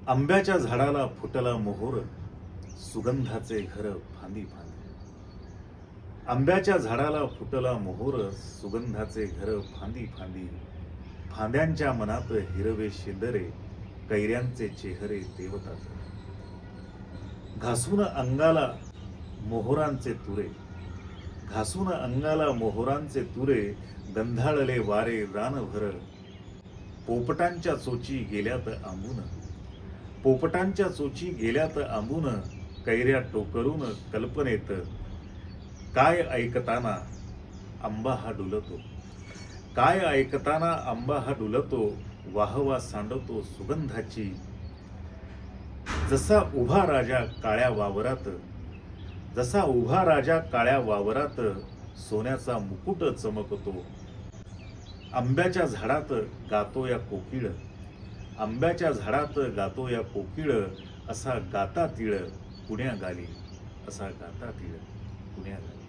आंब्याच्या झाडाला फुटला मोहोर, सुगंधाचे घर फांदी फांदी. आंब्याच्या झाडाला फुटला मोहोर, सुगंधाचे घर फांदी फांदी. फांद्यांच्या मनात हिरवे शिंदरे, कैऱ्यांचे चेहरे देवतात. घासून अंगाला मोहोरांचे तुरे, घासून अंगाला मोहोरांचे तुरे, गंधाळले वारे रानभर. पोपटांच्या चोची गेल्यात आंबून, पोपटांच्या चोची गेल्यात आंबून. कैऱ्या टोकरून कल्पनेत, काय ऐकताना आंबा हा डुलतो, काय ऐकताना आंबा हा डुलतो. वाहवा सांडतो सुगंधाची, जसा उभा राजा काळ्या वावरात, जसा उभा राजा काळ्या वावरात. सोन्याचा मुकुट चमकतो. आंब्याच्या झाडात गातो या कोकिळ, आंब्याच्या झाडात गातो या कोकिळ. असा गाता तिळ पुण्या गाली, असा गाता तिळ पुण्या गाली.